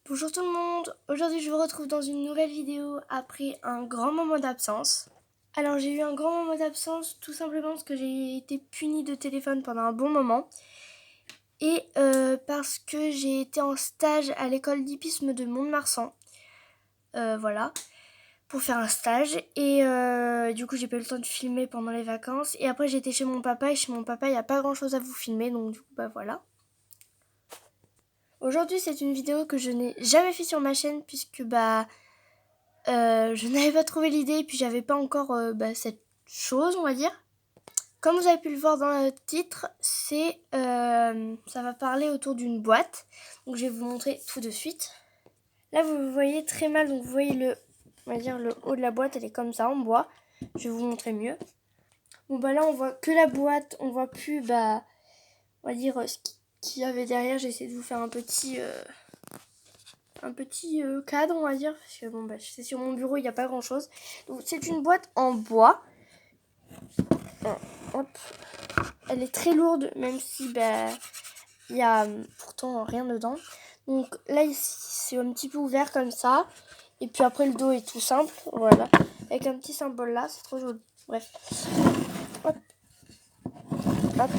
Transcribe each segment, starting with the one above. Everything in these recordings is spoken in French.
Bonjour tout le monde, aujourd'hui je vous retrouve dans une nouvelle vidéo après un grand moment d'absence. Alors j'ai eu un grand moment d'absence tout simplement parce que j'ai été punie de téléphone pendant un bon moment. Et parce que j'ai été en stage à l'école d'hippisme de Mont-de-Marsan. Voilà, pour faire un stage. Et du coup j'ai pas eu le temps de filmer pendant les vacances. Et après j'étais chez mon papa et chez mon papa il n'y a pas grand chose à vous filmer. Donc du coup voilà. Aujourd'hui, c'est une vidéo que je n'ai jamais fait sur ma chaîne puisque je n'avais pas trouvé l'idée et puis j'avais pas encore cette chose, on va dire. Comme vous avez pu le voir dans le titre, ça va parler autour d'une boîte. Donc je vais vous montrer tout de suite. Là, vous voyez très mal, donc vous voyez le haut de la boîte, elle est comme ça en bois. Je vais vous montrer mieux. Bon là, on voit que la boîte, on voit plus on va dire ce qu'il y avait derrière. J'ai essayé de vous faire un petit cadre, on va dire, parce que c'est sur mon bureau, il n'y a pas grand chose. Donc c'est une boîte en bois. Hop. Elle est très lourde, même si il y a pourtant rien dedans. Donc là ici c'est un petit peu ouvert comme ça. Et puis après le dos est tout simple, voilà, avec un petit symbole là, c'est trop joli. Bref. Hop. Hop.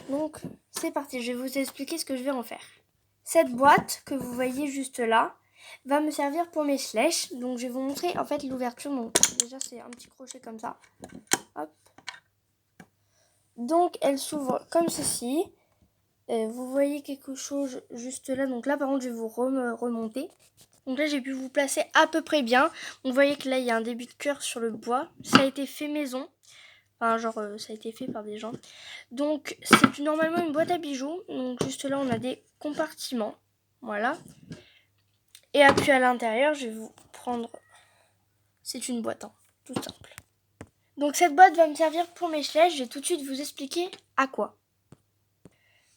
Donc c'est parti, je vais vous expliquer ce que je vais en faire. Cette boîte que vous voyez juste là va me servir pour mes flèches. Donc je vais vous montrer en fait l'ouverture. Donc déjà c'est un petit crochet comme ça. Hop. Donc elle s'ouvre comme ceci. Vous voyez quelque chose juste là. Donc là par contre je vais vous remonter. Donc là j'ai pu vous placer à peu près bien. Vous voyez que là il y a un début de cœur sur le bois. Ça a été fait maison. Enfin ça a été fait par des gens. Donc c'est normalement une boîte à bijoux. Donc juste là on a des compartiments. Voilà. Et puis à l'intérieur, je vais vous prendre... C'est une boîte, tout simple. Donc cette boîte va me servir pour mes flèches. Je vais tout de suite vous expliquer à quoi.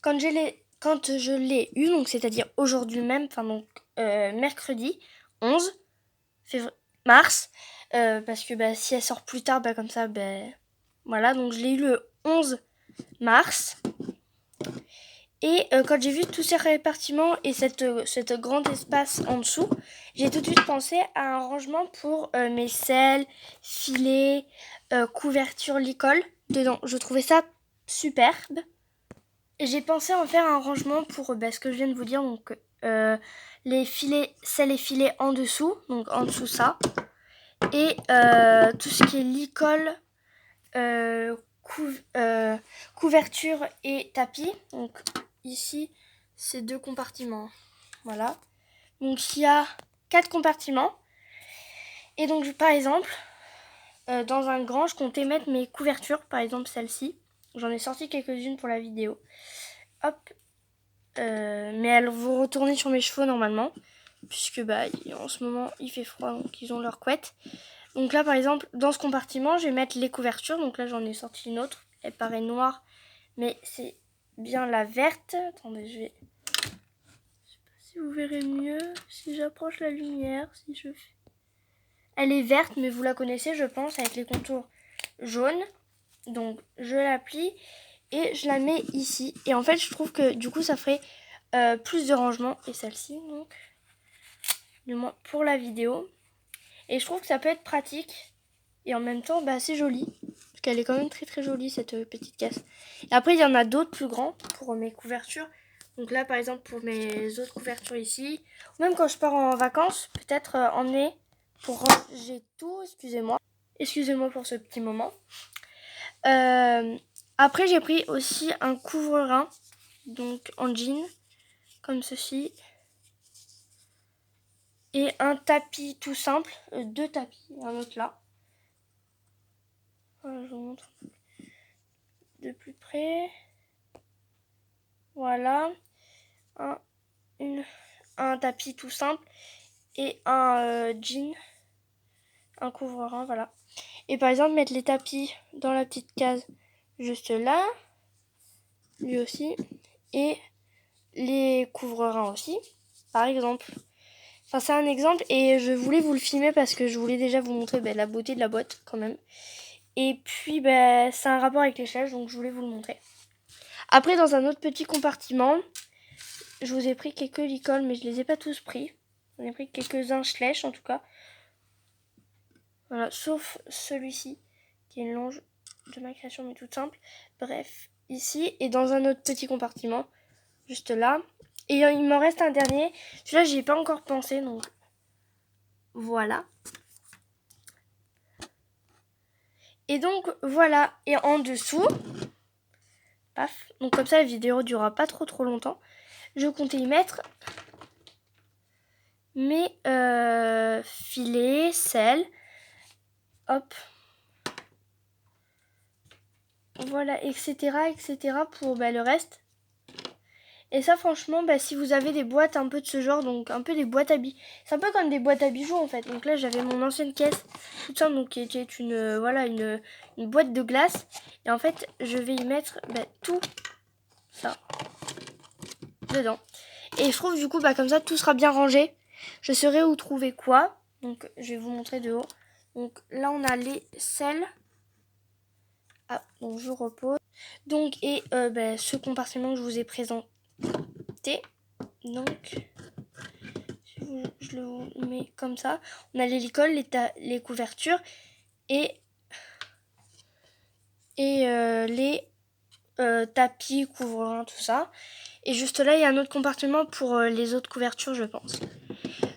Quand je l'ai eu, donc c'est-à-dire aujourd'hui même, mercredi 11 mars, parce que si elle sort plus tard, comme ça, voilà. Donc je l'ai eu le 11 mars. Et quand j'ai vu tous ces répartiments et cette grand espace en dessous, j'ai tout de suite pensé à un rangement pour mes selles, filets, couverture, licol dedans. Je trouvais ça superbe. Et j'ai pensé en faire un rangement pour ce que je viens de vous dire. Donc les filets, selles et filets en dessous. Donc en dessous ça. Et tout ce qui est licol, couverture et tapis. Donc ici, c'est 2 compartiments. Voilà. Donc il y a 4 compartiments. Et donc par exemple, dans un grand, je comptais mettre mes couvertures. Par exemple celle-ci. J'en ai sorti quelques-unes pour la vidéo. Hop. Mais elles vont retourner sur mes cheveux normalement. Puisque en ce moment il fait froid, donc ils ont leur couette. Donc là par exemple, dans ce compartiment, je vais mettre les couvertures. Donc là j'en ai sorti une autre. Elle paraît noire, mais c'est bien la verte. Attendez, je sais pas si vous verrez mieux, si j'approche la lumière, si je fais... Elle est verte, mais vous la connaissez, je pense, avec les contours jaunes. Donc je la plie et je la mets ici. Et en fait, je trouve que du coup, ça ferait plus de rangement. Et celle-ci, donc, du moins pour la vidéo. Et je trouve que ça peut être pratique. Et en même temps, c'est joli. Parce qu'elle est quand même très très jolie, cette petite caisse. Et après, il y en a d'autres plus grands pour mes couvertures. Donc là, par exemple, pour mes autres couvertures ici. Ou même quand je pars en vacances, peut-être emmener pour ranger tout. Excusez-moi. Excusez-moi pour ce petit moment. Après, j'ai pris aussi un couvre-rein. Donc en jean. Comme ceci. Et un tapis tout simple. 2 tapis. Un autre là. Voilà, je vous montre de plus près. Voilà. Un tapis tout simple. Et un jean. Un couvre-rein, voilà. Et par exemple, mettre les tapis dans la petite case juste là. Lui aussi. Et les couvre-reins aussi. Par exemple. Enfin, c'est un exemple et je voulais vous le filmer parce que je voulais déjà vous montrer la beauté de la boîte quand même. Et puis, c'est un rapport avec les flèches, donc je voulais vous le montrer. Après, dans un autre petit compartiment, je vous ai pris quelques licols, mais je les ai pas tous pris. J'en ai pris quelques-uns Schlech en tout cas. Voilà, sauf celui-ci qui est une longe de ma création mais toute simple. Bref, ici et dans un autre petit compartiment, juste là. Et il m'en reste un dernier. Celui-là, j'y ai pas encore pensé, donc voilà. Et donc voilà, et en dessous, paf, donc comme ça la vidéo durera pas trop longtemps. Je comptais y mettre mes filets, sel, hop, voilà, etc. pour le reste. Et ça franchement, si vous avez des boîtes un peu de ce genre, donc un peu des boîtes à bijoux, c'est un peu comme des boîtes à bijoux en fait. Donc là j'avais mon ancienne caisse, toute simple, donc qui était une boîte de glace. Et en fait je vais y mettre tout ça dedans. Et je trouve du coup comme ça tout sera bien rangé. Je saurai où trouver quoi. Donc je vais vous montrer de haut. Donc là on a les sels. Ah, donc je repose. Donc et ce compartiment que je vous ai présenté. Donc je le mets comme ça. On a les licoles, les couvertures et les tapis, couvrants, tout ça. Et juste là, il y a un autre compartiment pour les autres couvertures, je pense.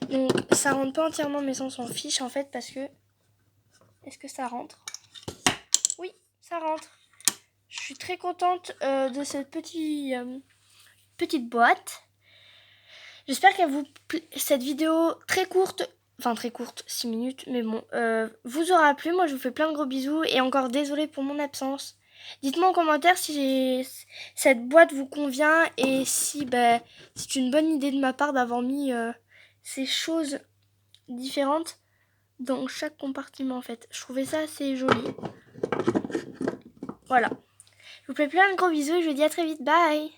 Donc ça rentre pas entièrement, mais ça on s'en fiche en fait parce que... Est-ce que ça rentre? Oui, ça rentre. Je suis très contente de cette petite boîte. J'espère qu'elle vous plaît. Cette vidéo très courte, 6 minutes, mais bon, vous aura plu. Moi, je vous fais plein de gros bisous et encore désolée pour mon absence. Dites-moi en commentaire si cette boîte vous convient et si c'est une bonne idée de ma part d'avoir mis ces choses différentes dans chaque compartiment en fait. Je trouvais ça assez joli. Voilà. Je vous fais plein de gros bisous et je vous dis à très vite. Bye!